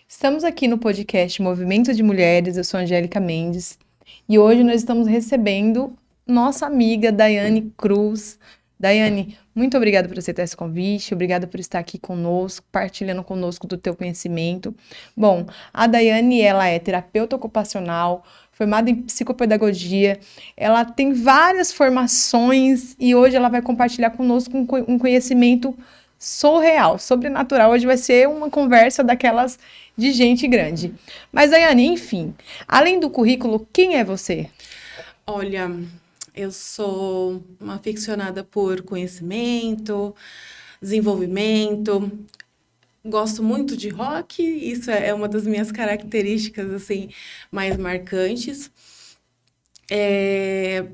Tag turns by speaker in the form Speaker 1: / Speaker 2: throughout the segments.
Speaker 1: Estamos aqui no podcast Movimento de Mulheres, eu sou Angélica Mendes e hoje nós estamos recebendo nossa amiga Daiane Cruz. Daiane, muito obrigada por aceitar esse convite, obrigada por estar aqui conosco, partilhando conosco do teu conhecimento. Bom, a Daiane, ela é terapeuta ocupacional, formada em psicopedagogia, ela tem várias formações e hoje ela vai compartilhar conosco um conhecimento surreal, sobrenatural. Hoje vai ser uma conversa daquelas de gente grande. Mas, Daiane, enfim, além do currículo, quem é você?
Speaker 2: Olha, eu sou uma aficionada por conhecimento, desenvolvimento. Gosto muito de rock, isso é uma das minhas características assim mais marcantes. É,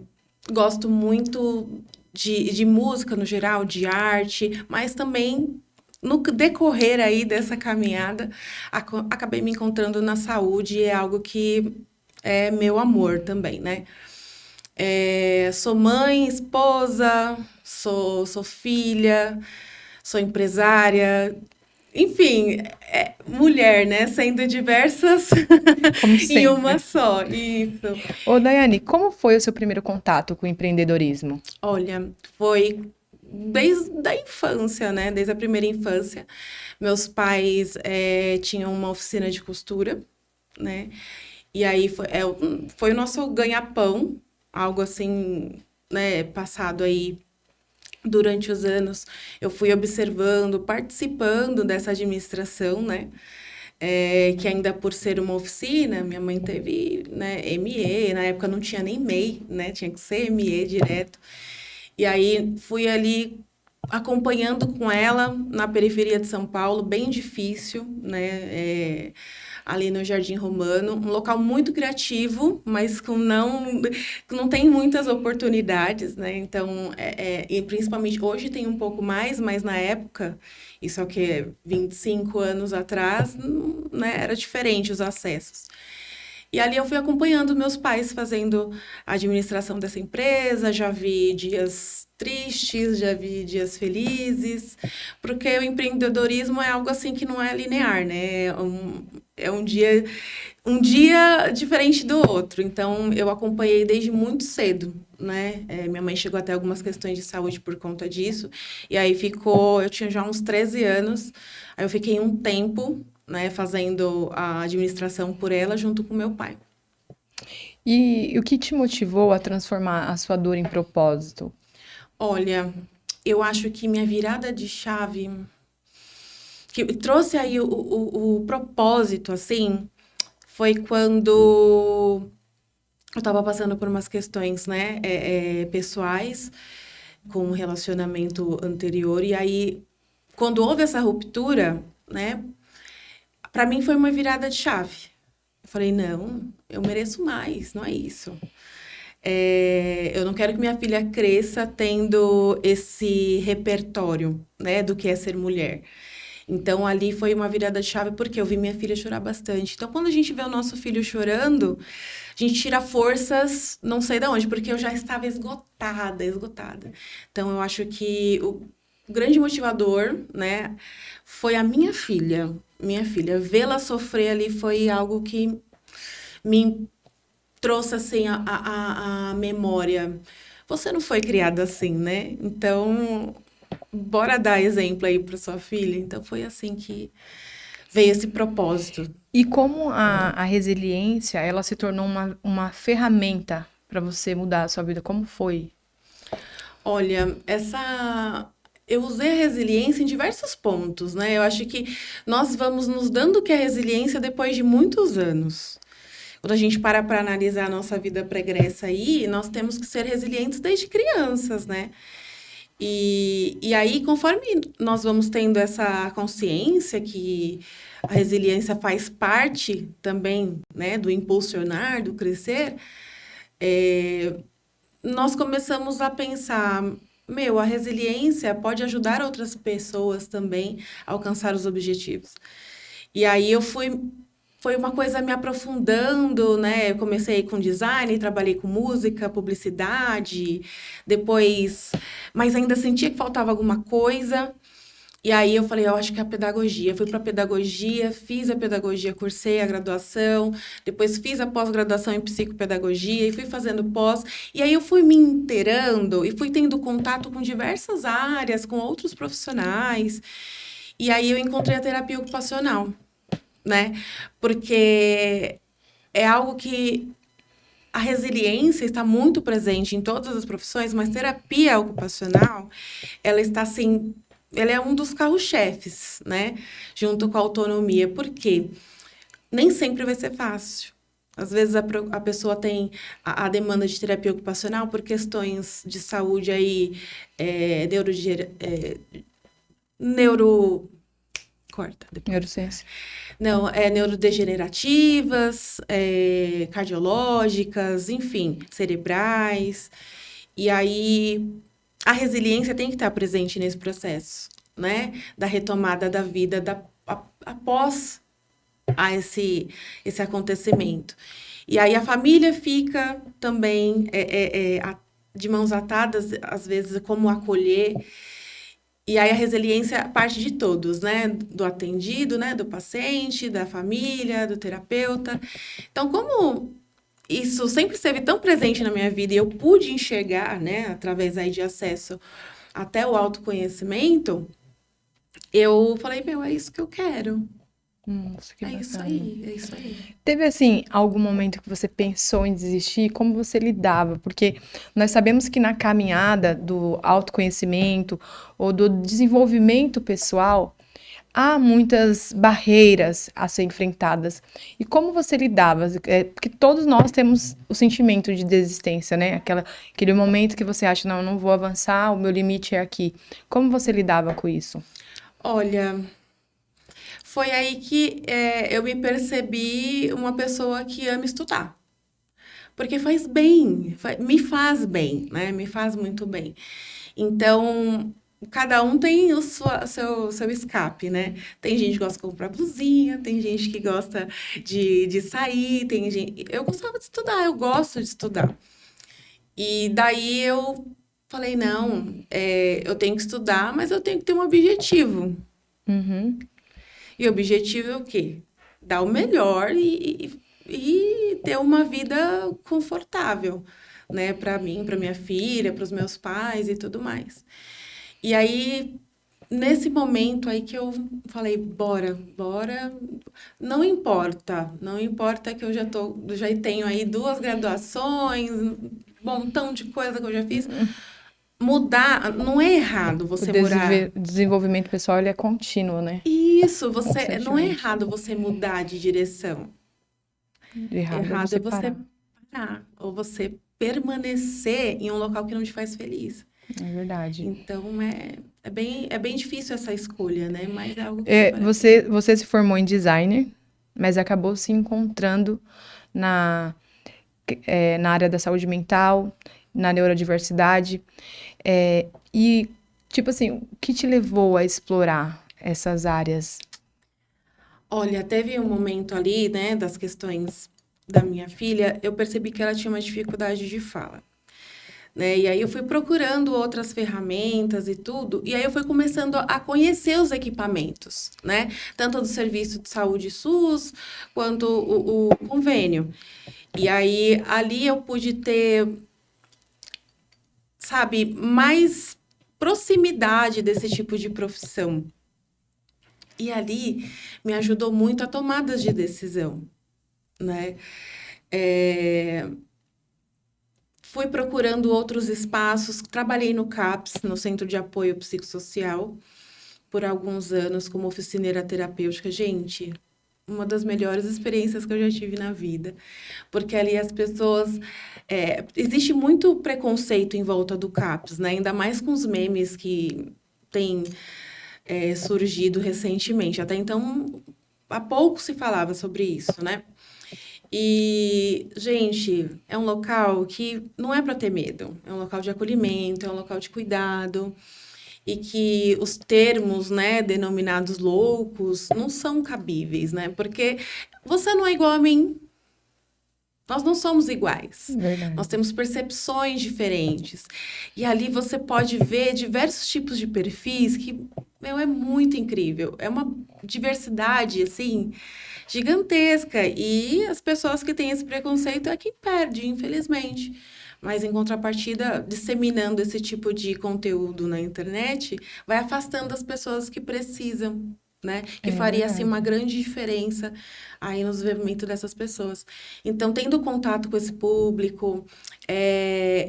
Speaker 2: Gosto muito de música no geral, de arte, mas também no decorrer aí dessa caminhada, acabei me encontrando na saúde, e é algo que é meu amor também, né? Sou mãe, esposa, sou filha, sou empresária, enfim, mulher, né? Sendo diversas
Speaker 1: Como
Speaker 2: em uma
Speaker 1: sempre.
Speaker 2: só. Isso.
Speaker 1: Ô, Daiane, como foi o seu primeiro contato com o empreendedorismo?
Speaker 2: Olha, foi desde a infância, né? Desde a primeira infância. Meus pais tinham uma oficina de costura, né? E aí foi o nosso ganha-pão, algo assim, né? Passado aí durante os anos, eu fui observando, participando dessa administração, né? Que ainda por ser uma oficina, minha mãe teve, né, ME, na época não tinha nem MEI, né? Tinha que ser ME direto. E aí fui ali acompanhando com ela na periferia de São Paulo, bem difícil, né? Ali no Jardim Romano, um local muito criativo, mas que não tem muitas oportunidades, né? Então, e principalmente hoje tem um pouco mais, mas na época, isso é o que, 25 anos atrás, né? Era diferente os acessos. E ali eu fui acompanhando meus pais fazendo a administração dessa empresa, já vi dias tristes, já vi dias felizes, porque o empreendedorismo é algo assim que não é linear, né? É um dia diferente do outro. Então, eu acompanhei desde muito cedo, né? Minha mãe chegou até algumas questões de saúde por conta disso, e aí eu tinha já uns 13 anos, aí eu fiquei um tempo, né, fazendo a administração por ela junto com meu pai.
Speaker 1: E o que te motivou a transformar a sua dor em propósito?
Speaker 2: Olha, eu acho que minha virada de chave, que trouxe aí o propósito, assim, foi quando eu estava passando por umas questões, né, pessoais, com um relacionamento anterior, e aí, quando houve essa ruptura, né, para mim foi uma virada de chave. Eu falei, não, eu mereço mais, não é isso. Eu não quero que minha filha cresça tendo esse repertório, né, do que é ser mulher. Então, ali foi uma virada de chave porque eu vi minha filha chorar bastante. Então, quando a gente vê o nosso filho chorando, a gente tira forças, não sei de onde, porque eu já estava esgotada, esgotada. Então, eu acho que o grande motivador, né, foi a minha filha. Minha filha, vê-la sofrer ali foi algo que me trouxe assim a memória. Você não foi criada assim, né? Então, bora dar exemplo aí para sua filha. Então, foi assim que veio esse propósito.
Speaker 1: E como a resiliência, ela se tornou uma ferramenta para você mudar a sua vida? Como foi?
Speaker 2: Olha, eu usei a resiliência em diversos pontos, né? Eu acho que nós vamos nos dando que a resiliência depois de muitos anos. Quando a gente para analisar a nossa vida pregressa aí, nós temos que ser resilientes desde crianças, né? E aí, conforme nós vamos tendo essa consciência que a resiliência faz parte também, né, do impulsionar, do crescer, nós começamos a pensar, meu, a resiliência pode ajudar outras pessoas também a alcançar os objetivos. E aí foi uma coisa me aprofundando, né? Eu comecei com design, trabalhei com música, publicidade, depois, mas ainda sentia que faltava alguma coisa. E aí eu falei, eu acho que é a pedagogia. Fui para pedagogia, fiz a pedagogia, cursei a graduação, depois fiz a pós-graduação em psicopedagogia e fui fazendo pós. E aí eu fui me inteirando e fui tendo contato com diversas áreas, com outros profissionais. E aí eu encontrei a terapia ocupacional, né? Porque é algo que a resiliência está muito presente em todas as profissões, mas terapia ocupacional, ela está assim, ela é um dos carro-chefes, né? Junto com a autonomia. Por quê? Nem sempre vai ser fácil. Às vezes a pessoa tem a demanda de terapia ocupacional por questões de saúde aí, neuro... Corta depois.
Speaker 1: Neurociência.
Speaker 2: Não, neurodegenerativas, cardiológicas, enfim, cerebrais. E aí a resiliência tem que estar presente nesse processo, né? Da retomada da vida após esse acontecimento. E aí a família fica também de mãos atadas, às vezes, como acolher. E aí a resiliência parte de todos, né? Do atendido, né? Do paciente, da família, do terapeuta. Então, como isso sempre esteve tão presente na minha vida e eu pude enxergar, né? Através aí de acesso até o autoconhecimento, eu falei, meu, é isso que eu quero.
Speaker 1: Nossa, que bacana.
Speaker 2: É isso aí.
Speaker 1: Teve, assim, algum momento que você pensou em desistir? Como você lidava? Porque nós sabemos que na caminhada do autoconhecimento ou do desenvolvimento pessoal, há muitas barreiras a ser enfrentadas. E como você lidava? Porque todos nós temos o sentimento de desistência, né? Aquele momento que você acha, não, eu não vou avançar, o meu limite é aqui. Como você lidava com isso?
Speaker 2: Olha, foi aí que eu me percebi uma pessoa que ama estudar. Porque faz bem, me faz bem, né? Me faz muito bem. Então, cada um tem seu escape, né? Tem gente que gosta de comprar blusinha, tem gente que gosta de sair, tem gente... Eu gostava de estudar, eu gosto de estudar. E daí eu falei, não, eu tenho que estudar, mas eu tenho que ter um objetivo.
Speaker 1: Uhum.
Speaker 2: E o objetivo é o quê? Dar o melhor e ter uma vida confortável, né? Para mim, para minha filha, para os meus pais e tudo mais. E aí, nesse momento aí que eu falei, bora. Não importa que eu já tenho aí 2 graduações, um montão de coisa que eu já fiz. Mudar, não é errado você morar.
Speaker 1: O desenvolvimento pessoal, ele é contínuo, né?
Speaker 2: Isso, não é
Speaker 1: Constantemente.
Speaker 2: errado você mudar de direção.
Speaker 1: Errado é
Speaker 2: Errado
Speaker 1: você
Speaker 2: é você
Speaker 1: parar.
Speaker 2: parar ou você permanecer em um local que não te faz feliz.
Speaker 1: É verdade.
Speaker 2: Então, é bem difícil essa escolha, né? Mas é algo que vale a pena.
Speaker 1: Você se formou em designer, mas acabou se encontrando na, na área da saúde mental, na neurodiversidade. E, tipo assim, o que te levou a explorar essas áreas?
Speaker 2: Olha, teve um momento ali, né, das questões da minha filha, eu percebi que ela tinha uma dificuldade de fala. Né? E aí eu fui procurando outras ferramentas e tudo, e aí eu fui começando a conhecer os equipamentos, né? Tanto do serviço de saúde SUS, quanto o convênio. E aí ali eu pude ter, sabe, mais proximidade desse tipo de profissão. E ali me ajudou muito a tomadas de decisão, né? Fui procurando outros espaços, trabalhei no CAPS, no Centro de Apoio Psicossocial, por alguns anos como oficineira terapêutica. Gente, uma das melhores experiências que eu já tive na vida, porque ali as pessoas... existe muito preconceito em volta do CAPS, né? Ainda mais com os memes que têm surgido recentemente. Até então, há pouco se falava sobre isso, né? E, gente, é um local que não é para ter medo. É um local de acolhimento, é um local de cuidado. E que os termos, né, denominados loucos, não são cabíveis, né? Porque você não é igual a mim. Nós não somos iguais.
Speaker 1: Verdade.
Speaker 2: Nós temos percepções diferentes. E ali você pode ver diversos tipos de perfis que Meu, é muito incrível. É uma diversidade, assim, gigantesca. E as pessoas que têm esse preconceito é quem perde, infelizmente. Mas, em contrapartida, disseminando esse tipo de conteúdo na internet, vai afastando as pessoas que precisam, né? Que
Speaker 1: É
Speaker 2: faria, assim, uma
Speaker 1: verdade.
Speaker 2: grande diferença aí no desenvolvimento dessas pessoas. Então, tendo contato com esse público,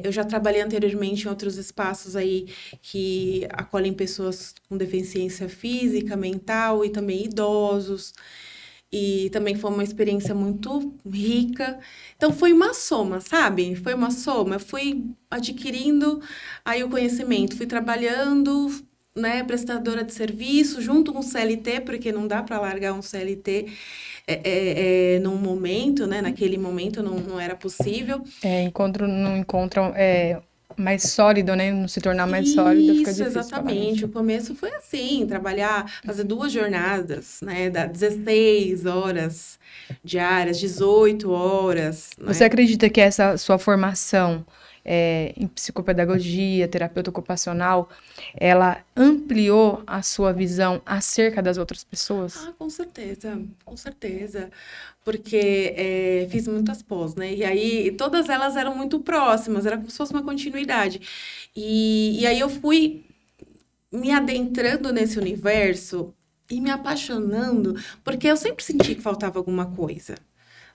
Speaker 2: eu já trabalhei anteriormente em outros espaços aí que acolhem pessoas com deficiência física, mental e também idosos. E também foi uma experiência muito rica. Então foi uma soma, sabe? Foi uma soma. Eu fui adquirindo aí o conhecimento, fui trabalhando, né, prestadora de serviço junto com o CLT, porque não dá para largar um CLT num momento, né? Naquele momento não era possível.
Speaker 1: Não encontram mais sólido, né? Não se tornar mais sólido, fica
Speaker 2: Isso,
Speaker 1: difícil falar
Speaker 2: exatamente.
Speaker 1: isso.
Speaker 2: O começo foi assim, trabalhar, fazer 2 jornadas, né, 16 horas diárias, 18 horas,
Speaker 1: Você
Speaker 2: né?
Speaker 1: acredita que essa sua formação em psicopedagogia, terapeuta ocupacional, ela ampliou a sua visão acerca das outras pessoas?
Speaker 2: Ah, com certeza, com certeza. Porque fiz muitas pós, né? E aí todas elas eram muito próximas, era como se fosse uma continuidade. E aí eu fui me adentrando nesse universo e me apaixonando, porque eu sempre senti que faltava alguma coisa,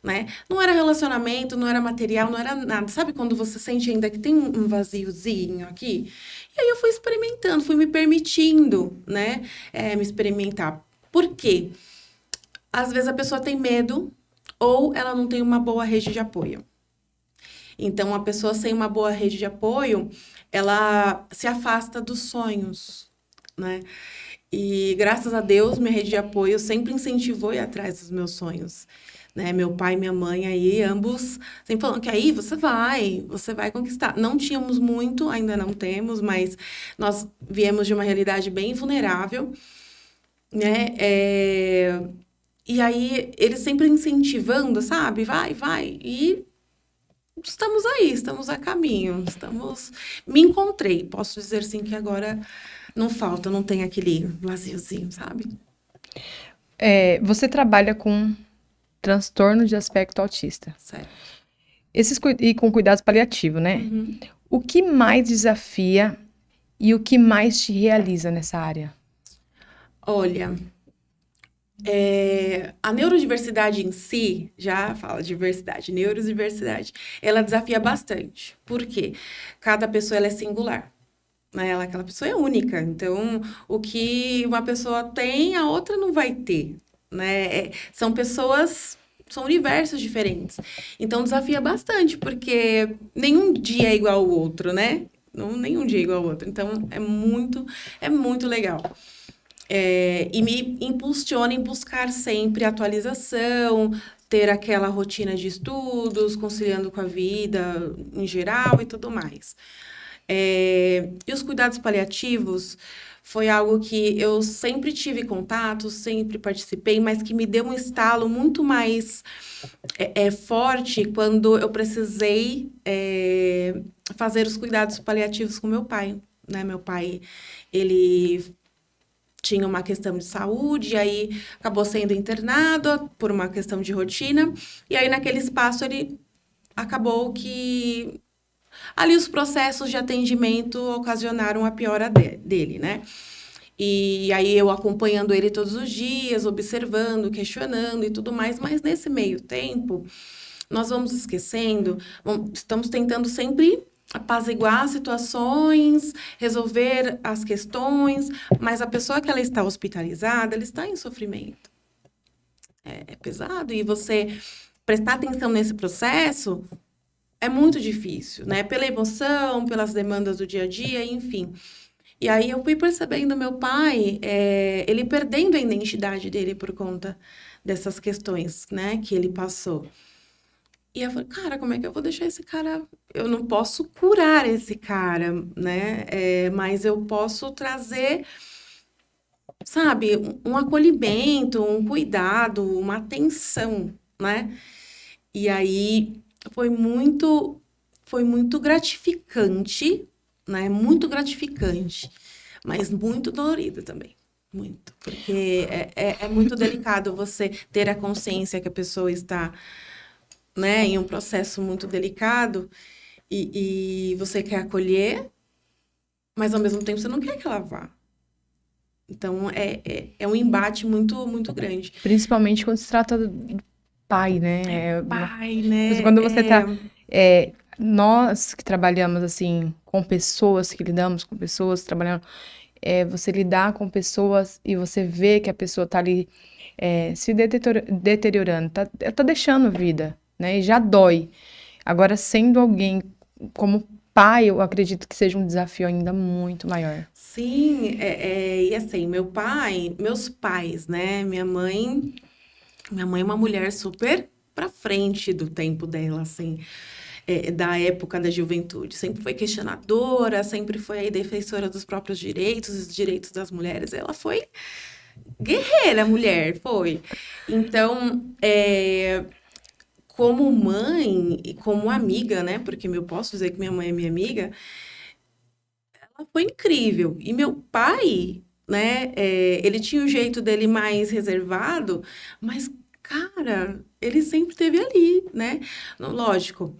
Speaker 2: né? Não era relacionamento, não era material, não era nada. Sabe quando você sente ainda que tem um vaziozinho aqui? E aí eu fui experimentando, fui me permitindo, né? Me experimentar. Por quê? Às vezes a pessoa tem medo ou ela não tem uma boa rede de apoio. Então, a pessoa sem uma boa rede de apoio, ela se afasta dos sonhos, né? E graças a Deus, minha rede de apoio sempre incentivou a ir atrás dos meus sonhos. Né? Meu pai e minha mãe aí, ambos, sempre falando que aí você vai conquistar. Não tínhamos muito, ainda não temos, mas nós viemos de uma realidade bem vulnerável, né? E aí, eles sempre incentivando, sabe? Vai, vai. E estamos aí, estamos a caminho, estamos... Me encontrei, posso dizer sim que agora não falta, não tem aquele vaziozinho, sabe?
Speaker 1: Você trabalha com transtorno de aspecto autista.
Speaker 2: Certo.
Speaker 1: E com cuidados paliativos, né?
Speaker 2: Uhum.
Speaker 1: O que mais desafia e o que mais te realiza nessa área?
Speaker 2: Olha, a neurodiversidade em si, já fala diversidade, neurodiversidade, ela desafia bastante. Por quê? Cada pessoa ela é singular. Né? Aquela pessoa é única. Então, o que uma pessoa tem, a outra não vai ter. Né? São pessoas, são universos diferentes. Então, desafia bastante, porque nenhum dia é igual ao outro, né? Não, nenhum dia é igual ao outro. Então, é muito legal. E me impulsiona em buscar sempre atualização, ter aquela rotina de estudos, conciliando com a vida em geral e tudo mais. E os cuidados paliativos foi algo que eu sempre tive contato, sempre participei, mas que me deu um estalo muito mais forte quando eu precisei fazer os cuidados paliativos com meu pai. Né? Meu pai, ele tinha uma questão de saúde, aí acabou sendo internado por uma questão de rotina, e aí naquele espaço ele acabou que ali os processos de atendimento ocasionaram a piora dele, né? E aí eu acompanhando ele todos os dias, observando, questionando e tudo mais, mas nesse meio tempo, nós vamos esquecendo, estamos tentando sempre apaziguar situações, resolver as questões, mas a pessoa que ela está hospitalizada, ela está em sofrimento. É pesado e você prestar atenção nesse processo é muito difícil, né? Pela emoção, pelas demandas do dia a dia, enfim. E aí eu fui percebendo meu pai, ele perdendo a identidade dele por conta dessas questões, né, que ele passou. E eu falei, cara, como é que eu vou deixar esse cara? Eu não posso curar esse cara, né? Mas eu posso trazer, sabe, um acolhimento, um cuidado, uma atenção, né? E aí foi muito, foi muito gratificante, né? Muito gratificante, mas muito dolorido também. muito. Porque é muito delicado você ter a consciência que a pessoa está, né, em um processo muito delicado e você quer acolher, mas ao mesmo tempo você não quer que ela vá. Então, é um embate muito, muito grande.
Speaker 1: Principalmente quando se trata do pai, né? É uma
Speaker 2: Pai, né?
Speaker 1: Quando você tá. Nós que trabalhamos assim com pessoas, que lidamos com pessoas, trabalhando, você lidar com pessoas e você vê que a pessoa tá ali se deteriorando, tá deixando vida, né? E já dói. Agora, sendo alguém como pai, eu acredito que seja um desafio ainda muito maior.
Speaker 2: Sim, e assim, meus pais, né? Minha mãe é uma mulher super pra frente do tempo dela, assim, da época da juventude. Sempre foi questionadora, sempre foi aí defensora dos próprios direitos, dos direitos das mulheres. Ela foi guerreira, mulher, foi. Então, como mãe e como amiga, né? Porque eu posso dizer que minha mãe é minha amiga, ela foi incrível. E meu pai, né? Ele tinha o jeito dele mais reservado, mas, cara, ele sempre esteve ali, né? Lógico,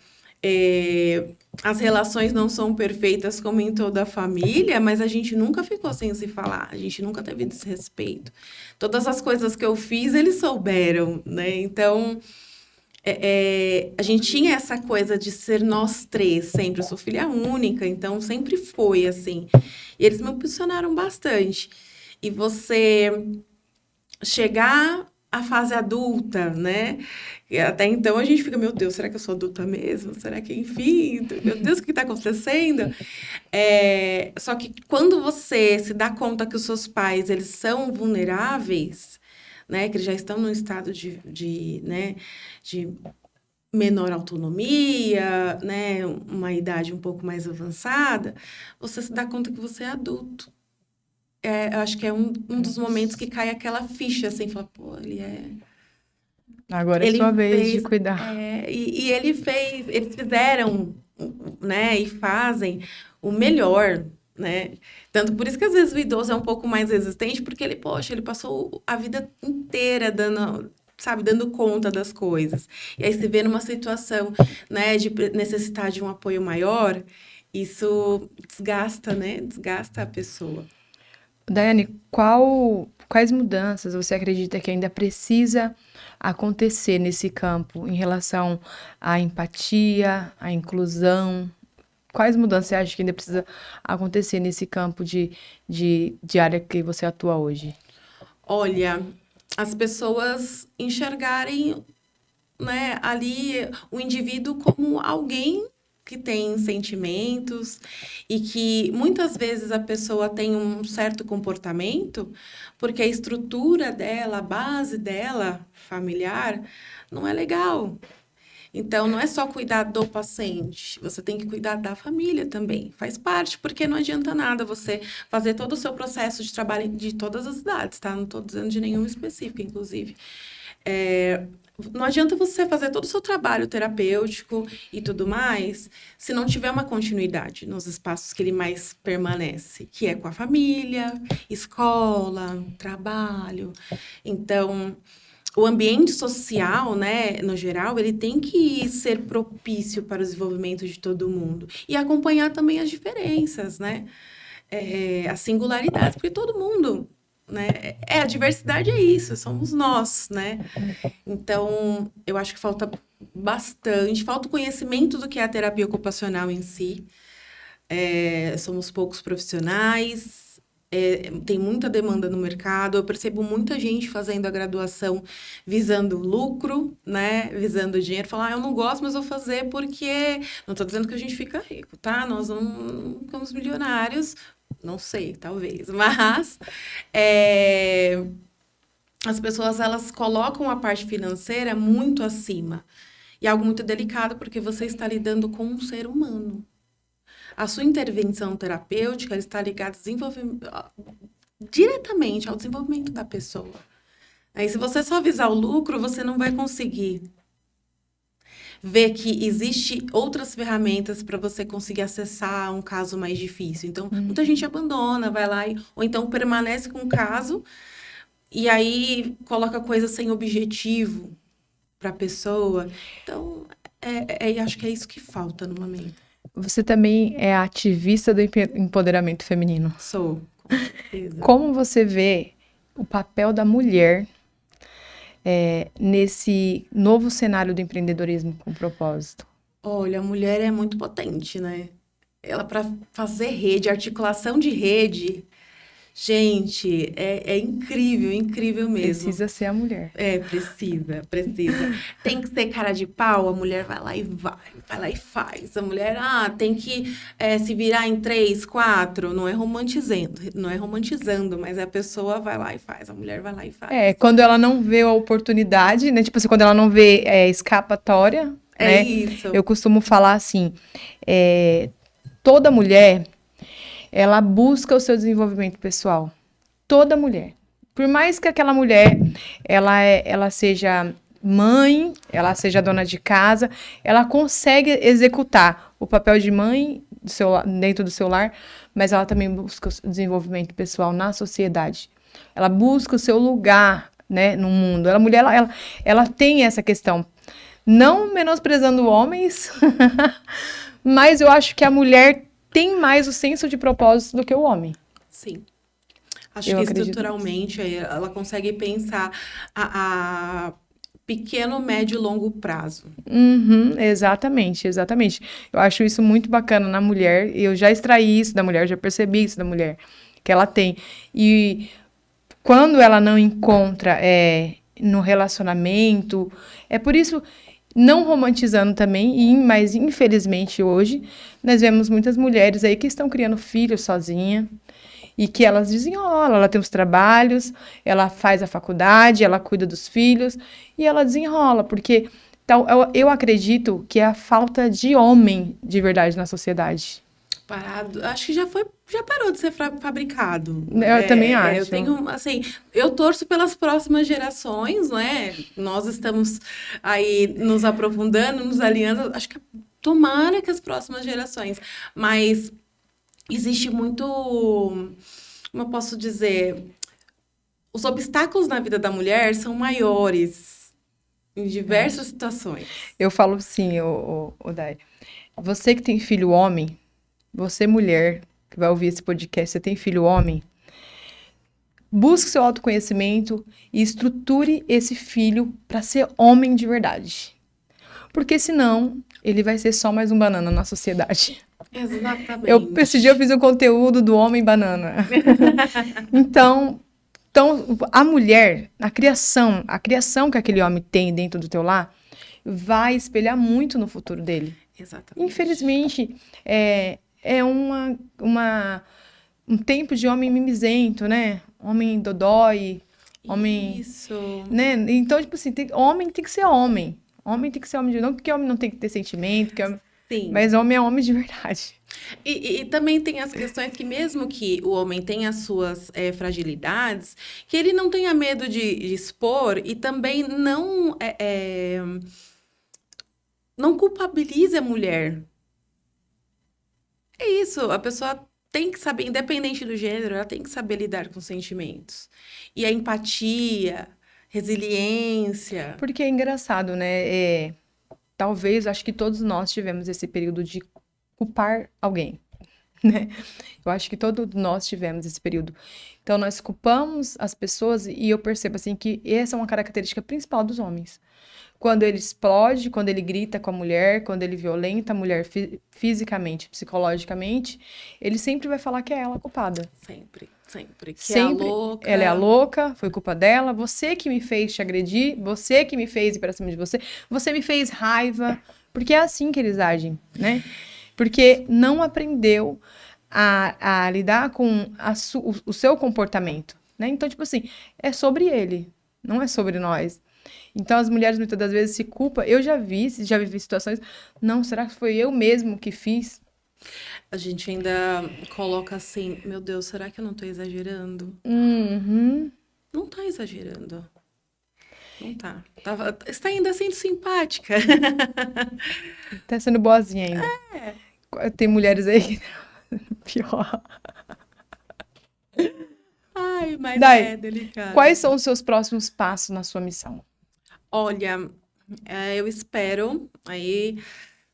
Speaker 2: as relações não são perfeitas como em toda a família, mas a gente nunca ficou sem se falar, a gente nunca teve desrespeito. Todas as coisas que eu fiz, eles souberam, né? Então, a gente tinha essa coisa de ser nós três sempre. Eu sou filha única, então sempre foi assim. E eles me impulsionaram bastante. E você chegar à fase adulta, né? E até então a gente fica, meu Deus, será que eu sou adulta mesmo? Será que, enfim, meu Deus, o que está acontecendo? Só que quando você se dá conta que os seus pais, eles são vulneráveis, né? Que eles já estão num estado né? De menor autonomia, né, uma idade um pouco mais avançada, você se dá conta que você é adulto. Eu acho que é um dos momentos que cai aquela ficha, assim, fala, pô,
Speaker 1: Agora é
Speaker 2: ele
Speaker 1: sua vez de
Speaker 2: fez,
Speaker 1: cuidar.
Speaker 2: e eles fizeram, né, e fazem o melhor, né? Tanto por isso que às vezes o idoso é um pouco mais resistente, porque ele, poxa, ele passou a vida inteira dando, sabe, dando conta das coisas. E aí se vê numa situação, né, de necessitar de um apoio maior, isso desgasta, né? Desgasta a pessoa.
Speaker 1: Daiane, quais mudanças você acredita que ainda precisa acontecer nesse campo em relação à empatia, à inclusão? Quais mudanças você acha que ainda precisa acontecer nesse campo de área que você atua hoje?
Speaker 2: Olha, as pessoas enxergarem, né, ali o indivíduo como alguém que tem sentimentos e que muitas vezes a pessoa tem um certo comportamento porque a estrutura dela, a base dela familiar não é legal. Então, não é só cuidar do paciente, você tem que cuidar da família também. Faz parte, porque não adianta nada você fazer todo o seu processo de trabalho de todas as idades, tá? Não estou dizendo de nenhuma específica, inclusive. É, não adianta você fazer todo o seu trabalho terapêutico e tudo mais se não tiver uma continuidade nos espaços que ele mais permanece, que é com a família, escola, trabalho. Então, o ambiente social, né, no geral, ele tem que ser propício para o desenvolvimento de todo mundo e acompanhar também as diferenças, né, as singularidades, porque todo mundo, né, a diversidade é isso, somos nós, né. Então, eu acho que falta bastante, falta o conhecimento do que é a terapia ocupacional em si. Somos poucos profissionais, tem muita demanda no mercado. Eu percebo muita gente fazendo a graduação visando lucro, né? Visando dinheiro. Falar, eu não gosto, mas vou fazer porque... Não estou dizendo que a gente fica rico, tá? Nós não ficamos milionários. Não sei, talvez. Mas as pessoas, elas colocam a parte financeira muito acima. E é algo muito delicado, porque você está lidando com um ser humano. A sua intervenção terapêutica está ligada diretamente ao desenvolvimento da pessoa. Aí, se você só visar o lucro, você não vai conseguir ver que existe outras ferramentas para você conseguir acessar um caso mais difícil. Então, muita gente abandona, vai lá ou então permanece com o caso e aí coloca coisa sem objetivo para a pessoa. Então, acho que é isso que falta no momento.
Speaker 1: Você também é ativista do empoderamento feminino.
Speaker 2: Sou, com certeza.
Speaker 1: Como você vê o papel da mulher nesse novo cenário do empreendedorismo com propósito?
Speaker 2: Olha, a mulher é muito potente, né? Ela, para fazer rede, articulação de rede, gente, é incrível, incrível mesmo.
Speaker 1: Precisa ser a mulher.
Speaker 2: Precisa. Tem que ser cara de pau, a mulher vai lá e faz. A mulher, tem que se virar em 3, 4, não é romantizando, mas a pessoa vai lá e faz, a mulher vai lá e faz.
Speaker 1: Quando ela não vê a oportunidade, né? Tipo assim, quando ela não vê escapatória, né?
Speaker 2: Isso.
Speaker 1: Eu costumo falar assim, toda mulher, ela busca o seu desenvolvimento pessoal. Toda mulher. Por mais que aquela mulher, ela seja mãe, ela seja dona de casa, ela consegue executar o papel de mãe dentro do seu lar, mas ela também busca o desenvolvimento pessoal na sociedade. Ela busca o seu lugar, né, no mundo. A mulher, ela tem essa questão. Não menosprezando homens, mas eu acho que a mulher tem mais o senso de propósito do que o homem.
Speaker 2: Sim. Acho que estruturalmente ela consegue pensar a pequeno, médio e longo prazo.
Speaker 1: Exatamente. Eu acho isso muito bacana na mulher. Eu já extraí isso da mulher, já percebi isso da mulher, que ela tem. E quando ela não encontra no relacionamento, é por isso, não romantizando também, mas infelizmente hoje, nós vemos muitas mulheres aí que estão criando filhos sozinha, e que elas desenrolam, ela tem os trabalhos, ela faz a faculdade, ela cuida dos filhos, e ela desenrola, porque eu acredito que é a falta de homem de verdade na sociedade.
Speaker 2: Parado, acho que já parou de ser fabricado.
Speaker 1: Eu também acho.
Speaker 2: Eu tenho, assim, eu torço pelas próximas gerações, né? Nós estamos aí nos aprofundando, nos alinhando, acho que tomara que as próximas gerações, mas existe muito, como eu posso dizer, os obstáculos na vida da mulher são maiores em diversas situações.
Speaker 1: Eu falo assim, Dai, você que tem filho homem, você mulher que vai ouvir esse podcast, você tem filho homem, busque seu autoconhecimento e estruture esse filho para ser homem de verdade. Porque senão, ele vai ser só mais um banana na sociedade.
Speaker 2: Exatamente.
Speaker 1: Esse dia eu fiz um conteúdo do homem banana. Então, a mulher, a criação que aquele homem tem dentro do teu lar, vai espelhar muito no futuro dele.
Speaker 2: Exatamente.
Speaker 1: Infelizmente, um tempo de homem mimizento, né? Homem dodói, homem...
Speaker 2: Isso.
Speaker 1: Né? Então, tipo assim, homem tem que ser homem. Homem tem que ser homem de... Não porque homem não tem que ter sentimento,
Speaker 2: Sim.
Speaker 1: Mas homem é homem de verdade.
Speaker 2: E também tem as questões que mesmo que o homem tenha as suas fragilidades, que ele não tenha medo de expor e também não culpabilize a mulher. É isso, a pessoa tem que saber, independente do gênero, ela tem que saber lidar com sentimentos. E a empatia, resiliência.
Speaker 1: Porque é engraçado, né? Talvez, acho que todos nós tivemos esse período de culpar alguém, né? Eu acho que todos nós tivemos esse período. Então, nós culpamos as pessoas e eu percebo, assim, que essa é uma característica principal dos homens. Quando ele explode, quando ele grita com a mulher, quando ele violenta a mulher fisicamente, psicologicamente, ele sempre vai falar que é ela a culpada.
Speaker 2: Sempre. Que
Speaker 1: sempre.
Speaker 2: É a louca.
Speaker 1: Ela é a louca, foi culpa dela, você que me fez te agredir, você que me fez ir pra cima de você me fez raiva, porque é assim que eles agem, né? Porque não aprendeu a lidar com o seu comportamento, né? Então, tipo assim, é sobre ele, não é sobre nós. Então, as mulheres muitas das vezes se culpam. Eu já vivi situações, não, será que foi eu mesmo que fiz?
Speaker 2: A gente ainda coloca assim, meu Deus, será que eu não tô exagerando?
Speaker 1: Uhum.
Speaker 2: Não tá exagerando. Não tá. Está ainda sendo simpática.
Speaker 1: Tá sendo boazinha ainda. Tem mulheres aí que pior.
Speaker 2: Ai, mas
Speaker 1: Dai,
Speaker 2: é delicado.
Speaker 1: quais são os seus próximos passos na sua missão?
Speaker 2: Olha, eu espero aí,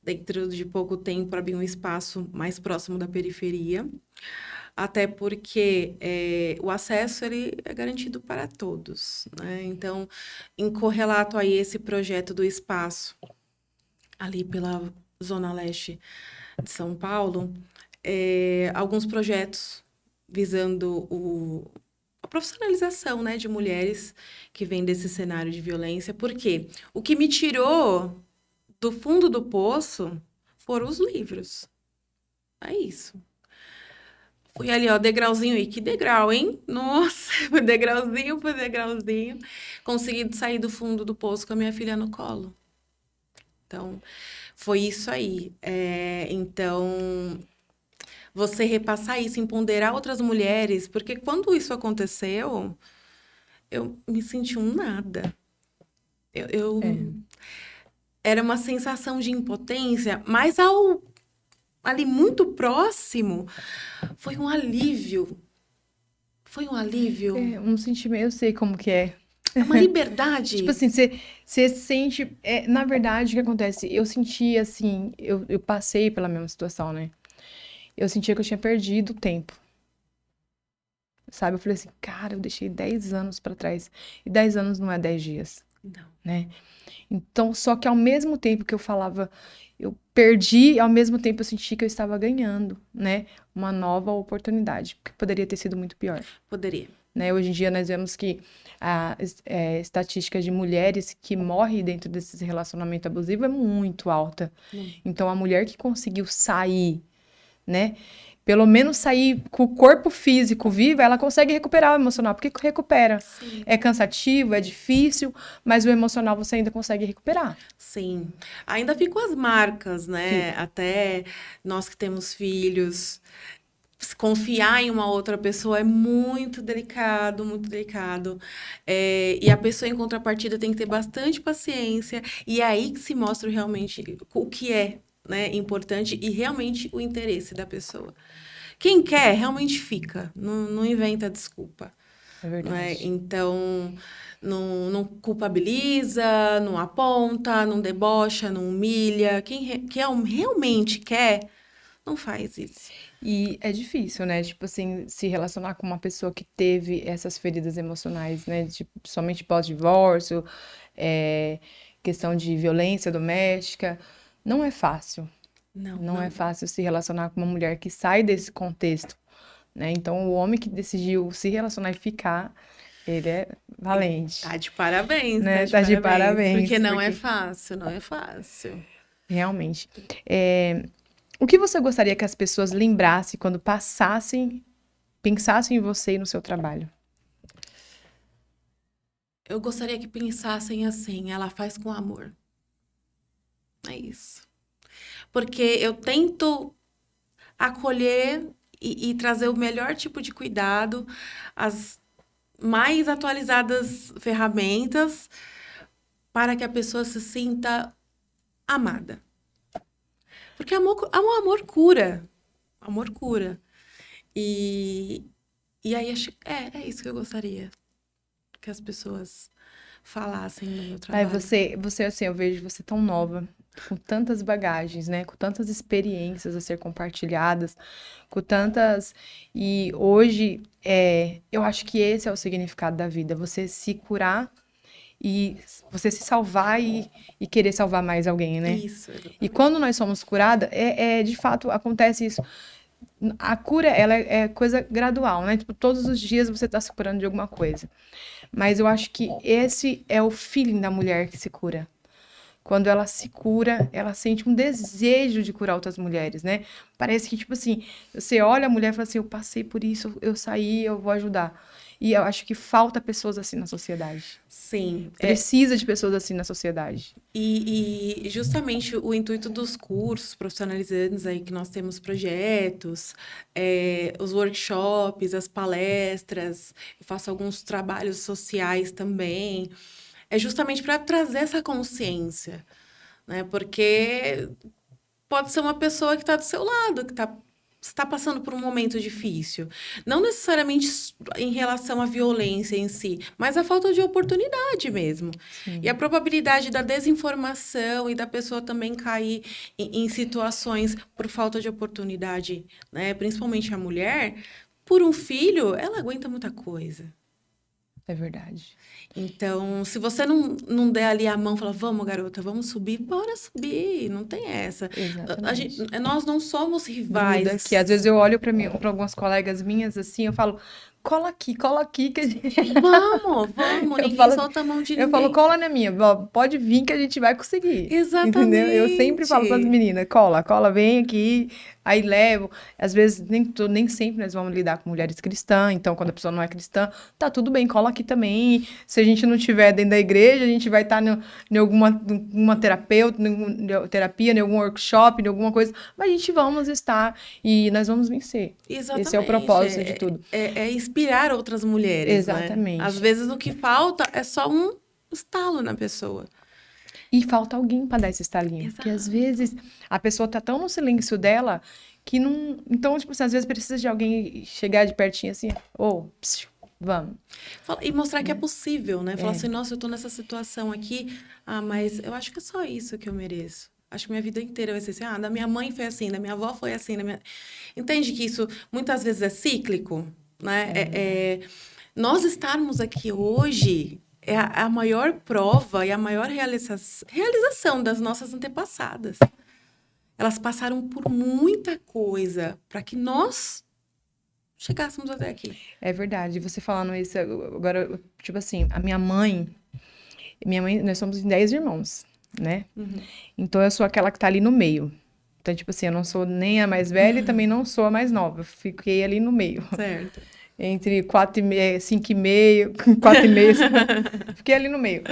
Speaker 2: dentro de pouco tempo, abrir um espaço mais próximo da periferia. Até porque o acesso ele é garantido para todos, né? Então, em correlato a esse projeto do espaço, ali pela Zona Leste de São Paulo, alguns projetos visando a profissionalização, né, de mulheres que vêm desse cenário de violência. Porque o que me tirou do fundo do poço foram os livros. É isso. Fui ali, ó, degrauzinho aí. Que degrau, hein? Nossa, degrauzinho por degrauzinho. Consegui sair do fundo do poço com a minha filha no colo. Então, foi isso aí. Então, você repassar isso, empoderar outras mulheres, porque quando isso aconteceu, eu me senti um nada.
Speaker 1: É.
Speaker 2: Era uma sensação de impotência, mas ali muito próximo, foi um alívio. Foi um alívio.
Speaker 1: É um sentimento, eu sei como que é.
Speaker 2: Uma
Speaker 1: Tipo
Speaker 2: liberdade.
Speaker 1: assim, você sente. Na verdade, o que acontece? Eu senti assim, eu passei pela mesma situação, né? Eu sentia que eu tinha perdido tempo, sabe? Eu falei assim, cara, eu deixei 10 anos pra trás. E 10 anos não é 10 dias,
Speaker 2: Não.
Speaker 1: né? Então, só que ao mesmo tempo que eu falava, eu perdi, ao mesmo tempo eu senti que eu estava ganhando, né? Uma nova oportunidade, que poderia ter sido muito pior.
Speaker 2: Poderia.
Speaker 1: Né? Hoje em dia nós vemos que a estatística de mulheres que morrem dentro desse relacionamento abusivo é muito alta. Então, a mulher que conseguiu sair, né? Pelo menos sair com o corpo físico vivo, ela consegue recuperar o emocional, porque recupera.
Speaker 2: Sim.
Speaker 1: É cansativo, é difícil, mas o emocional você ainda consegue recuperar.
Speaker 2: Sim. Ainda ficam as marcas, né?
Speaker 1: Fica.
Speaker 2: Até nós que temos filhos, se confiar em uma outra pessoa é muito delicado, muito delicado. E a pessoa, em contrapartida, tem que ter bastante paciência. E é aí que se mostra realmente o que é, né, importante e realmente o interesse da pessoa. Quem quer, realmente fica. Não, não inventa desculpa.
Speaker 1: É
Speaker 2: Né?
Speaker 1: verdade.
Speaker 2: Então, não culpabiliza, não aponta, não debocha, não humilha. Quem realmente quer, não faz isso.
Speaker 1: E é difícil, né? Tipo assim, se relacionar com uma pessoa que teve essas feridas emocionais, né? Tipo, somente pós-divórcio, é, questão de violência doméstica. Não é fácil.
Speaker 2: Não,
Speaker 1: Não é
Speaker 2: não.
Speaker 1: fácil se relacionar com uma mulher que sai desse contexto, né? Então, o homem que decidiu se relacionar e ficar, ele é valente,
Speaker 2: Tá de parabéns, tá
Speaker 1: né?
Speaker 2: de
Speaker 1: Tá de
Speaker 2: parabéns. Porque
Speaker 1: parabéns,
Speaker 2: não é
Speaker 1: porque
Speaker 2: fácil, não é fácil.
Speaker 1: realmente. O que você gostaria que as pessoas lembrassem quando pensassem em você e no seu trabalho?
Speaker 2: Eu gostaria que pensassem assim, ela faz com amor. É isso. Porque eu tento acolher e trazer o melhor tipo de cuidado, as mais atualizadas ferramentas para que a pessoa se sinta amada. Porque amor cura. Amor cura. E, e aí, é isso que eu gostaria que as pessoas falassem no meu
Speaker 1: Ai,
Speaker 2: trabalho.
Speaker 1: você assim, eu vejo você tão nova, com tantas bagagens, né? Com tantas experiências a ser compartilhadas, com tantas. E hoje, eu acho que esse é o significado da vida, você se curar e você se salvar e querer salvar mais alguém, né?
Speaker 2: Isso,
Speaker 1: E
Speaker 2: exatamente.
Speaker 1: quando nós somos curadas, de fato acontece isso. A cura, ela é coisa gradual, né? Tipo, todos os dias você tá se curando de alguma coisa. Mas eu acho que esse é o feeling da mulher que se cura. Quando ela se cura, ela sente um desejo de curar outras mulheres, né? Parece que, tipo assim, você olha a mulher e fala assim: eu passei por isso, eu saí, eu vou ajudar. E eu acho que falta pessoas assim na sociedade.
Speaker 2: Sim.
Speaker 1: Precisa de pessoas assim na sociedade.
Speaker 2: E justamente o intuito dos cursos profissionalizantes aí que nós temos projetos, os workshops, as palestras, eu faço alguns trabalhos sociais também. é justamente para trazer essa consciência, né? Porque pode ser uma pessoa que está do seu lado, que está passando por um momento difícil. Não necessariamente em relação à violência em si, mas a falta de oportunidade mesmo. E
Speaker 1: Sim,
Speaker 2: a probabilidade da desinformação e da pessoa também cair em situações por falta de oportunidade, né? Principalmente a mulher, por um filho, ela aguenta muita coisa.
Speaker 1: é verdade.
Speaker 2: Então, se você não der ali a mão e falar, vamos, garota, vamos subir, bora subir, não tem essa.
Speaker 1: Exatamente.
Speaker 2: Nós não somos
Speaker 1: Gruda, que
Speaker 2: rivais.
Speaker 1: às vezes eu olho para algumas colegas minhas assim, eu falo, cola aqui, que a gente...
Speaker 2: Vamos,
Speaker 1: eu
Speaker 2: ninguém
Speaker 1: falo,
Speaker 2: solta a mão de
Speaker 1: eu falo,
Speaker 2: ninguém.
Speaker 1: cola na minha, ó, pode vir que a gente vai conseguir, entendeu? Eu sempre falo para as
Speaker 2: Exatamente.
Speaker 1: meninas, cola, vem aqui, aí levo. Às vezes nem sempre nós vamos lidar com mulheres cristãs, então quando a pessoa não é cristã, tá tudo bem, cola aqui também. Se a gente não tiver dentro da igreja, a gente vai estar em alguma terapia, em algum workshop, em alguma coisa, mas a gente vamos estar e nós vamos vencer. Esse é o
Speaker 2: Exatamente.
Speaker 1: propósito de tudo.
Speaker 2: É inspirar outras mulheres, né? Às
Speaker 1: Exatamente.
Speaker 2: vezes o que falta é só um estalo na pessoa.
Speaker 1: E falta alguém para dar esse estalinho. Porque às vezes
Speaker 2: Exato.
Speaker 1: a pessoa tá tão no silêncio dela que não. Então, tipo assim, às vezes precisa de alguém chegar de pertinho assim, vamos.
Speaker 2: E mostrar que é
Speaker 1: Né?
Speaker 2: possível, né? Falar
Speaker 1: É,
Speaker 2: assim, nossa, eu tô nessa situação aqui, mas eu acho que é só isso que eu mereço. Acho que minha vida inteira vai ser assim, da minha mãe foi assim, da minha avó foi assim, Entende que isso muitas vezes é cíclico, né?
Speaker 1: é verdade.
Speaker 2: Nós estarmos aqui hoje é a maior prova e a maior realização das nossas antepassadas. Elas passaram por muita coisa para que nós chegássemos até aqui.
Speaker 1: É verdade. Você falando isso agora, tipo assim, minha mãe, nós somos em 10 irmãos, né?
Speaker 2: Uhum.
Speaker 1: Então eu sou aquela que tá ali no meio. Então, tipo assim, eu não sou nem a mais velha e também não sou a mais nova. Eu fiquei ali no meio.
Speaker 2: Certo.
Speaker 1: Entre 4,5, 5,5, 4,5. Fiquei ali no meio.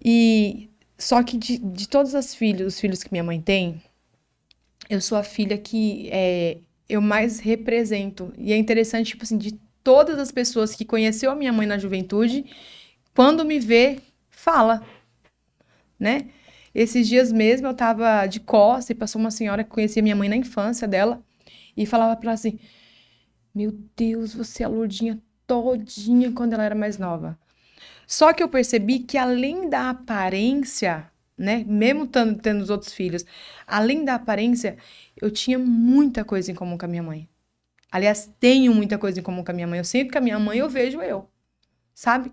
Speaker 1: E só que de todos os filhos que minha mãe tem, eu sou a filha que eu mais represento. E é interessante, tipo assim, de todas as pessoas que conheceu a minha mãe na juventude, quando me vê, fala, né? Esses dias mesmo eu tava de costas e passou uma senhora que conhecia minha mãe na infância dela e falava pra ela assim: Meu Deus, você é a Lourdinha todinha quando ela era mais nova. Só que eu percebi que além da aparência, né, mesmo tendo os outros filhos, além da aparência, eu tinha muita coisa em comum com a minha mãe. Aliás, tenho muita coisa em comum com a minha mãe. Eu sinto que a minha mãe eu vejo eu, sabe?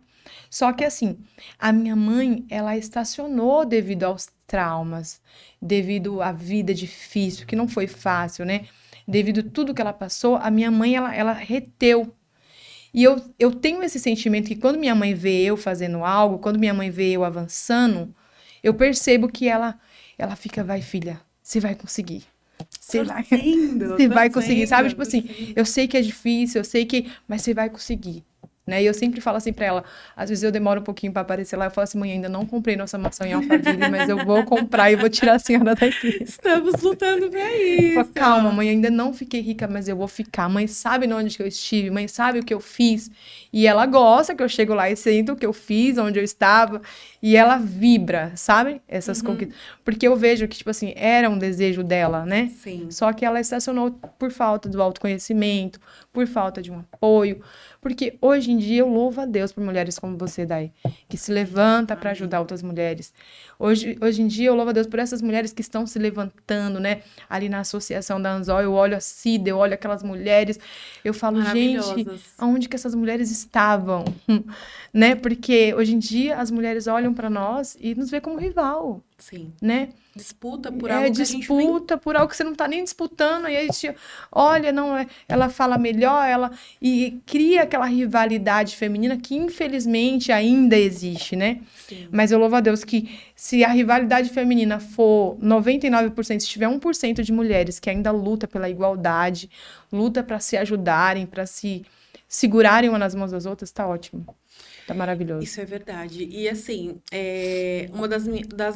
Speaker 1: Só que assim, a minha mãe, ela estacionou devido aos traumas, devido à vida difícil, que não foi fácil, né? Devido a tudo que ela passou, a minha mãe, ela reteu. E eu tenho esse sentimento que quando minha mãe vê eu fazendo algo, quando minha mãe vê eu avançando, eu percebo que ela fica, vai, filha, você vai conseguir. Você vai,
Speaker 2: Torcendo,
Speaker 1: você vai conseguir, sabe?
Speaker 2: torcendo,
Speaker 1: Tipo assim,
Speaker 2: torcendo.
Speaker 1: eu sei que é difícil, eu sei que, mas você vai conseguir. Né? E eu sempre falo assim pra ela, às vezes eu demoro um pouquinho pra aparecer lá, eu falo assim, mãe, ainda não comprei nossa maçã em Alphaville, mas eu vou comprar e vou tirar a senhora daqui.
Speaker 2: Estamos lutando para
Speaker 1: Eu falo,
Speaker 2: isso.
Speaker 1: calma, mãe, ainda não fiquei rica, mas eu vou ficar. Mãe sabe onde que eu estive, mãe sabe o que eu fiz. E ela gosta que eu chego lá e sinto o que eu fiz, onde eu estava. E ela vibra, sabe? Essas
Speaker 2: Uhum.
Speaker 1: conquistas. Porque eu vejo que, tipo assim, era um desejo dela, né?
Speaker 2: Sim.
Speaker 1: Só que ela estacionou por falta do autoconhecimento, por falta de um apoio. Porque hoje em dia eu louvo a Deus por mulheres como você, Dai, que se levanta para
Speaker 2: Amém.
Speaker 1: ajudar outras mulheres. Hoje em dia eu louvo a Deus por essas mulheres que estão se levantando, né? Ali na associação da Anzol, eu olho a Cida, eu olho aquelas mulheres, eu falo, gente,
Speaker 2: Maravilhosas.
Speaker 1: aonde que essas mulheres estavam? Né? Porque hoje em dia as mulheres olham para nós e nos vê como rival,
Speaker 2: Sim.
Speaker 1: né?
Speaker 2: Disputa por
Speaker 1: É
Speaker 2: algo que a gente nem.
Speaker 1: disputa por algo que você não tá nem disputando, e aí te olha, não é, ela fala melhor, ela e cria aquela rivalidade feminina que infelizmente ainda existe, né?
Speaker 2: Sim.
Speaker 1: Mas eu louvo a Deus que se a rivalidade feminina for 99%, se tiver 1% de mulheres que ainda luta pela igualdade, luta para se ajudarem, para se segurarem uma nas mãos das outras, tá ótimo. Tá maravilhoso.
Speaker 2: Isso é verdade. E assim,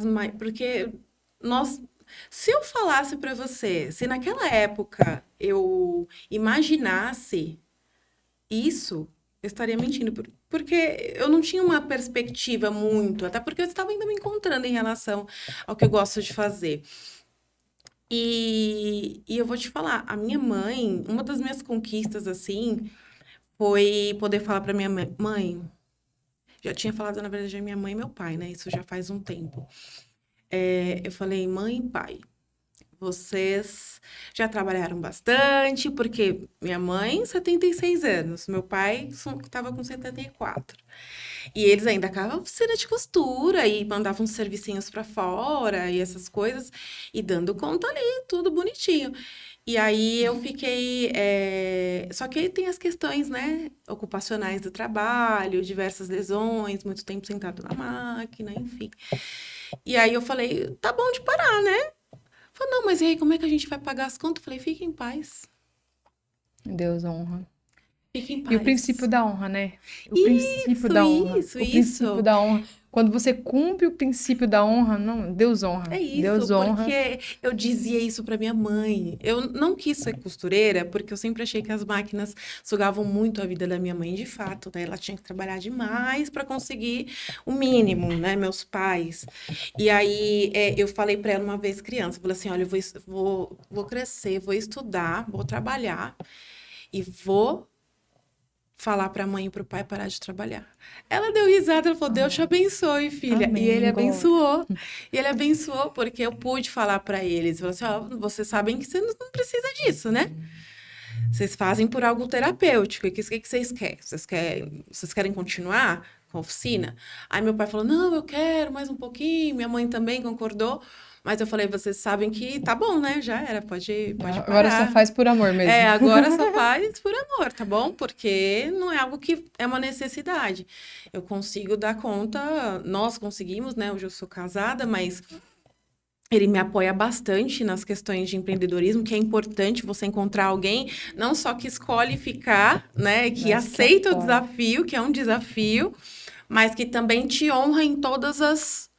Speaker 2: uma porque nós, se eu falasse para você, se naquela época eu imaginasse isso, Eu estaria mentindo, porque eu não tinha uma perspectiva muito, até porque eu estava ainda me encontrando em relação ao que eu gosto de fazer. E eu vou te falar, a minha mãe, uma das minhas conquistas, assim, foi poder falar para minha mãe, já tinha falado, na verdade, a minha mãe e meu pai, né? Isso já faz um tempo. Eu falei, mãe e pai, vocês já trabalharam bastante, porque minha mãe, 76 anos, meu pai estava com 74. E eles ainda acabavam oficina de costura e mandavam uns servicinhos para fora e essas coisas, e dando conta ali, tudo bonitinho. E aí eu fiquei. Só que aí tem as questões, né, ocupacionais do trabalho, diversas lesões, muito tempo sentado na máquina, enfim. E aí eu falei, tá bom de parar, né? Falei, não, mas e aí, como é que a gente vai pagar as contas? Eu falei, fique em paz.
Speaker 1: Deus honra.
Speaker 2: Fique em
Speaker 1: E o princípio
Speaker 2: paz.
Speaker 1: da honra, né? O princípio
Speaker 2: Isso,
Speaker 1: da honra.
Speaker 2: isso,
Speaker 1: O princípio
Speaker 2: isso.
Speaker 1: da honra. Quando você cumpre o princípio da honra, não, Deus
Speaker 2: É
Speaker 1: honra.
Speaker 2: isso,
Speaker 1: Deus honra.
Speaker 2: porque eu dizia isso para minha mãe. Eu não quis ser costureira, porque eu sempre achei que as máquinas sugavam muito a vida da minha mãe, de fato, né? Ela tinha que trabalhar demais para conseguir o mínimo, né? Meus pais. E aí eu falei para ela uma vez criança, eu falei assim, olha, eu vou crescer, vou estudar, vou trabalhar e vou falar para a mãe e para o pai parar de trabalhar. Ela deu risada, ela falou: Deus te abençoe, filha. E ele
Speaker 1: Amém, glória.
Speaker 2: abençoou. E ele abençoou porque eu pude falar para eles. Falou assim: ó, vocês sabem que você não precisa disso, né? Vocês fazem por algo terapêutico. E o que vocês querem? Vocês querem continuar com a oficina? Aí meu pai falou: não, eu quero mais um pouquinho. Minha mãe também concordou. Mas eu falei, vocês sabem que tá bom, né? Já era, pode
Speaker 1: Agora só
Speaker 2: parar.
Speaker 1: faz por amor mesmo.
Speaker 2: Agora só faz por amor, tá bom? Porque não é algo que é uma necessidade. Eu consigo dar conta, nós conseguimos, né? Hoje eu sou casada, mas ele me apoia bastante nas questões de empreendedorismo, que é importante você encontrar alguém, não só que escolhe ficar, né? Que
Speaker 1: Mas que
Speaker 2: aceita o
Speaker 1: apoia.
Speaker 2: desafio, que é um desafio, mas que também te honra em todas as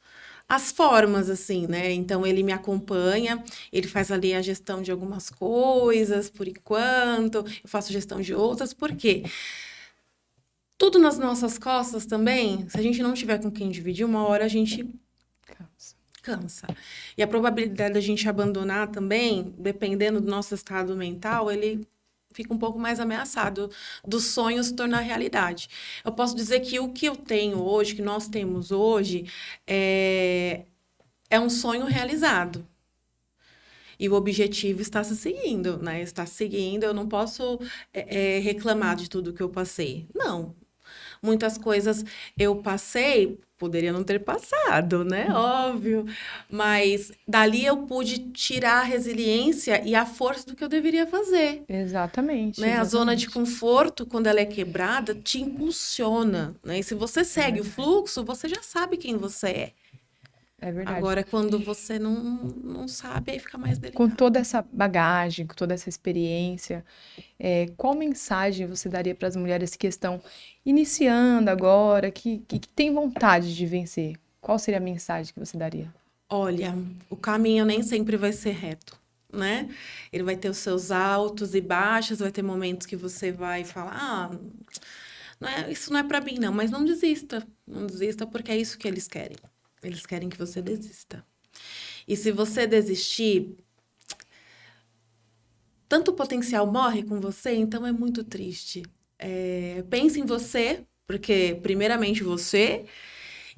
Speaker 2: formas, assim, né? Então, ele me acompanha, ele faz ali a gestão de algumas coisas, por enquanto, eu faço gestão de outras, por quê? Tudo nas nossas costas também, se a gente não tiver com quem dividir, uma hora a gente cansa. E a probabilidade da gente abandonar também, dependendo do nosso estado mental, ele fica um pouco mais ameaçado do sonho se tornar realidade. Eu posso dizer que o que eu tenho hoje, que nós temos hoje, é um sonho realizado. E o objetivo está se seguindo, né? Está seguindo, eu não posso reclamar de tudo que eu passei. Não. Muitas coisas eu passei, poderia não ter passado, né? Óbvio. Mas dali eu pude tirar a resiliência e a força do que eu deveria fazer.
Speaker 1: Exatamente,
Speaker 2: Né? A zona de
Speaker 1: exatamente.
Speaker 2: conforto, quando ela é quebrada, te impulsiona. Né? E se você
Speaker 1: É
Speaker 2: segue o
Speaker 1: verdade.
Speaker 2: fluxo, você já sabe quem você é.
Speaker 1: É verdade.
Speaker 2: Agora, quando você não sabe, aí fica mais
Speaker 1: Com
Speaker 2: delicado.
Speaker 1: toda essa bagagem, com toda essa experiência, qual mensagem você daria para as mulheres que estão iniciando agora, que têm vontade de vencer? Qual seria a mensagem que você daria?
Speaker 2: Olha, o caminho nem sempre vai ser reto, né? Ele vai ter os seus altos e baixos, vai ter momentos que você vai falar, isso não é para mim, não, mas não desista. Não desista porque é isso que eles querem. Eles querem que você desista. E se você desistir, tanto potencial morre com você, então é muito triste. Pense em você, porque primeiramente você,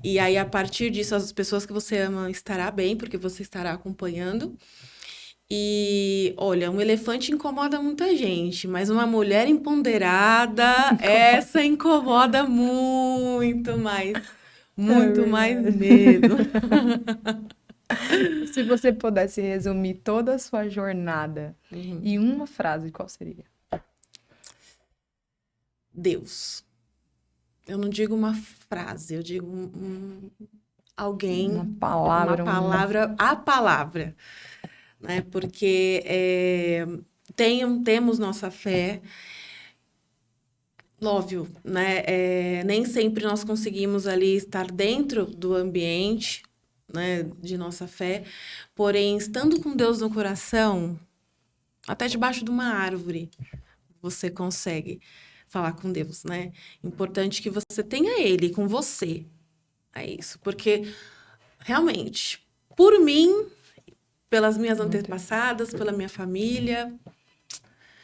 Speaker 2: e aí a partir disso as pessoas que você ama estará bem, porque você estará acompanhando. E olha, um elefante incomoda muita gente, mas uma mulher empoderada, essa incomoda
Speaker 1: É
Speaker 2: muito mais
Speaker 1: verdade.
Speaker 2: mesmo.
Speaker 1: Se você pudesse resumir toda a sua jornada
Speaker 2: Uhum.
Speaker 1: em uma frase, qual seria?
Speaker 2: Deus. Eu não digo uma frase, eu digo
Speaker 1: Uma
Speaker 2: alguém, uma
Speaker 1: palavra,
Speaker 2: palavra, a palavra, né? Porque temos nossa fé, óbvio, né? Nem sempre nós conseguimos ali estar dentro do ambiente, né, de nossa fé, porém, estando com Deus no coração, até debaixo de uma árvore, você consegue falar com Deus, né? Importante que você tenha Ele com você. É isso, porque realmente, por mim, pelas minhas antepassadas, pela minha família,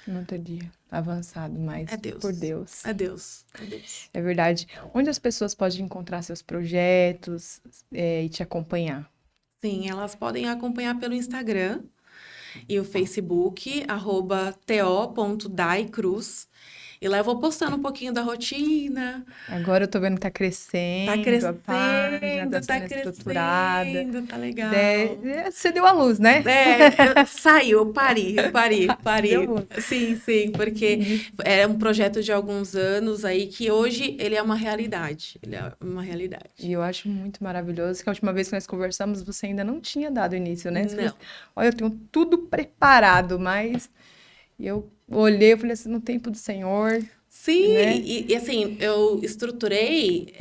Speaker 1: Não teria avançado mais
Speaker 2: é Deus.
Speaker 1: por Deus.
Speaker 2: É Deus. É Deus.
Speaker 1: É verdade. Onde as pessoas podem encontrar seus projetos, e te acompanhar?
Speaker 2: Sim, elas podem acompanhar pelo Instagram e o Facebook, @to.daicruz. E lá eu vou postando um pouquinho da rotina.
Speaker 1: Agora eu tô vendo que tá
Speaker 2: Tá
Speaker 1: crescendo, a página tá
Speaker 2: crescendo, tá
Speaker 1: sendo estruturada.
Speaker 2: crescendo, tá legal.
Speaker 1: Você deu a luz, né?
Speaker 2: Saiu, eu parei.
Speaker 1: Deu luz.
Speaker 2: Sim, porque é um projeto de alguns anos aí que hoje ele é uma realidade. Ele é uma realidade.
Speaker 1: E eu acho muito maravilhoso que a última vez que nós conversamos, você ainda não tinha dado início, né? Você falou
Speaker 2: Não.
Speaker 1: assim, olha, eu tenho tudo preparado, mas eu olhei, eu falei assim, no tempo do Senhor,
Speaker 2: Sim,
Speaker 1: né?
Speaker 2: e assim, eu estruturei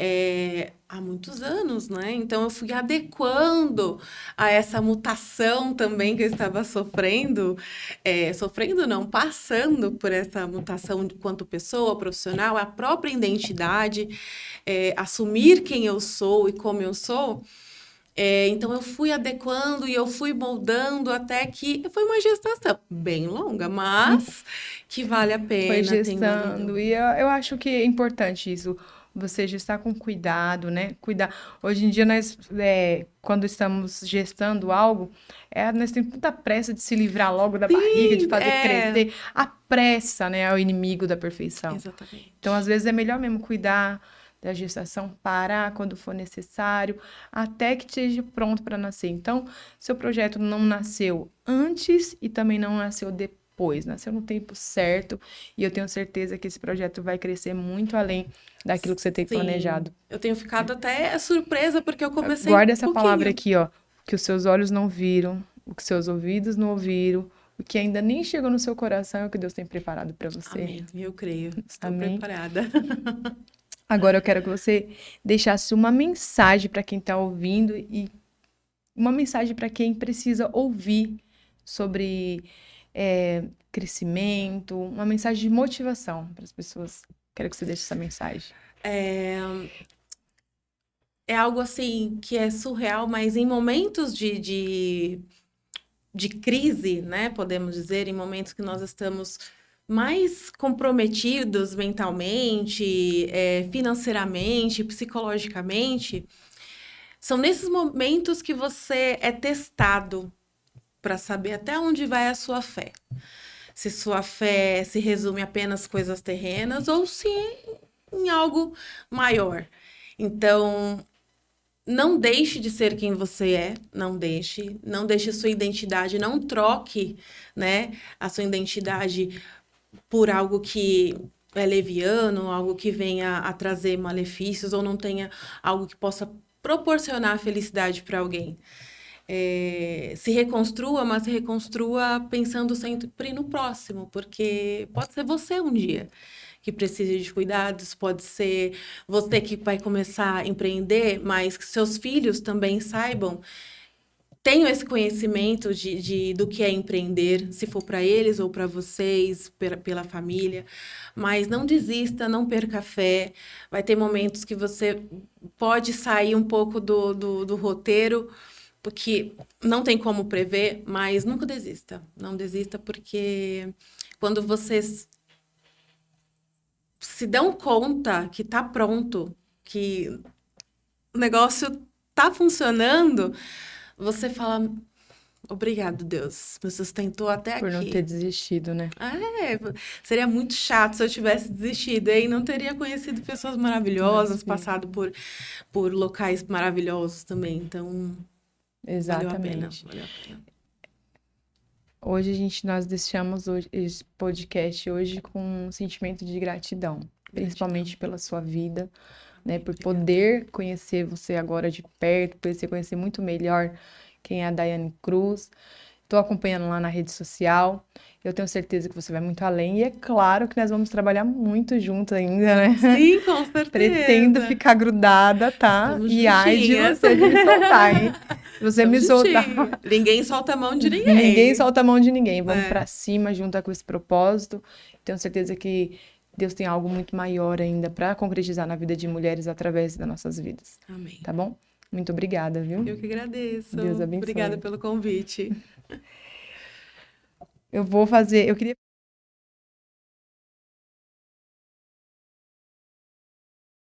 Speaker 2: há muitos anos, né? Então eu fui adequando a essa mutação também que eu estava sofrendo, sofrendo não, passando por essa mutação enquanto pessoa profissional, a própria identidade, assumir quem eu sou e como eu sou. Então eu fui adequando e eu fui moldando até que foi uma gestação bem longa, mas que vale a
Speaker 1: Foi
Speaker 2: pena, tem valido.
Speaker 1: gestando. E eu acho que é importante isso, você gestar com cuidado, né? Cuidar. Hoje em dia, nós, quando estamos gestando algo, nós temos muita pressa de se livrar logo da barriga, de
Speaker 2: Sim,
Speaker 1: fazer crescer. A pressa, né, é o inimigo da perfeição.
Speaker 2: exatamente.
Speaker 1: Então, às vezes, é melhor mesmo cuidar da gestação, parar quando for necessário, até que esteja pronto para nascer. Então, seu projeto não nasceu antes e também não nasceu depois, nasceu no tempo certo, e eu tenho certeza que esse projeto vai crescer muito além daquilo que você tem
Speaker 2: Sim,
Speaker 1: planejado.
Speaker 2: eu tenho ficado até surpresa porque eu comecei
Speaker 1: Guarda essa palavra
Speaker 2: pouquinho.
Speaker 1: aqui, ó, que os seus olhos não viram, o que seus ouvidos não ouviram, o que ainda nem chegou no seu coração é o que Deus tem preparado para você.
Speaker 2: Amém, eu creio, estou
Speaker 1: Amém.
Speaker 2: preparada.
Speaker 1: Agora eu quero que você deixasse uma mensagem para quem está ouvindo e uma mensagem para quem precisa ouvir sobre crescimento, uma mensagem de motivação para as pessoas. Quero que você deixe essa mensagem.
Speaker 2: É algo assim que é surreal, mas em momentos de crise, né? Podemos dizer, em momentos que nós estamos mais comprometidos mentalmente, financeiramente, psicologicamente, são nesses momentos que você é testado para saber até onde vai a sua fé. Se sua fé se resume apenas a coisas terrenas ou se em algo maior. Então, não deixe de ser quem você é, não deixe sua identidade, não troque, né, a sua identidade por algo que é leviano, algo que venha a trazer malefícios ou não tenha algo que possa proporcionar felicidade para alguém. Se reconstrua, mas se reconstrua pensando sempre no próximo, porque pode ser você um dia que precise de cuidados, pode ser você que vai começar a empreender, mas que seus filhos também saibam, tenham esse conhecimento do que é empreender, se for para eles ou para vocês, pela família. Mas não desista, não perca a fé. Vai ter momentos que você pode sair um pouco do roteiro, porque não tem como prever, mas nunca desista. Não desista, porque quando vocês se dão conta que está pronto, que o negócio está funcionando, você fala, obrigado, Deus, me sustentou até
Speaker 1: Por não ter
Speaker 2: aqui.
Speaker 1: desistido, né?
Speaker 2: Seria muito chato se eu tivesse desistido, aí não teria conhecido pessoas maravilhosas,
Speaker 1: Sim.
Speaker 2: passado por locais maravilhosos também, então valeu a pena,
Speaker 1: Exatamente.
Speaker 2: valeu a pena.
Speaker 1: Hoje nós deixamos esse podcast hoje com um sentimento de gratidão, principalmente pela sua vida, né, por poder conhecer você agora de perto, poder conhecer muito melhor quem é a Daiane Cruz. Estou acompanhando lá na rede social. Eu tenho certeza que você vai muito além. E é claro que nós vamos trabalhar muito juntos ainda, né?
Speaker 2: Sim, com certeza.
Speaker 1: Pretendo ficar grudada, tá?
Speaker 2: Estamos
Speaker 1: E ai de
Speaker 2: juntinhas.
Speaker 1: você de me soltar, hein? Se você me
Speaker 2: Estamos
Speaker 1: soltar,
Speaker 2: juntinhas. Ninguém solta a mão de ninguém.
Speaker 1: ninguém solta a mão de ninguém. Vamos
Speaker 2: É.
Speaker 1: pra cima, junto com esse propósito. Tenho certeza que Deus tem algo muito maior ainda para concretizar na vida de mulheres através das nossas vidas.
Speaker 2: Amém.
Speaker 1: Tá bom? Muito obrigada, viu?
Speaker 2: Eu que agradeço.
Speaker 1: Deus abençoe.
Speaker 2: Obrigada pelo convite.
Speaker 1: Eu queria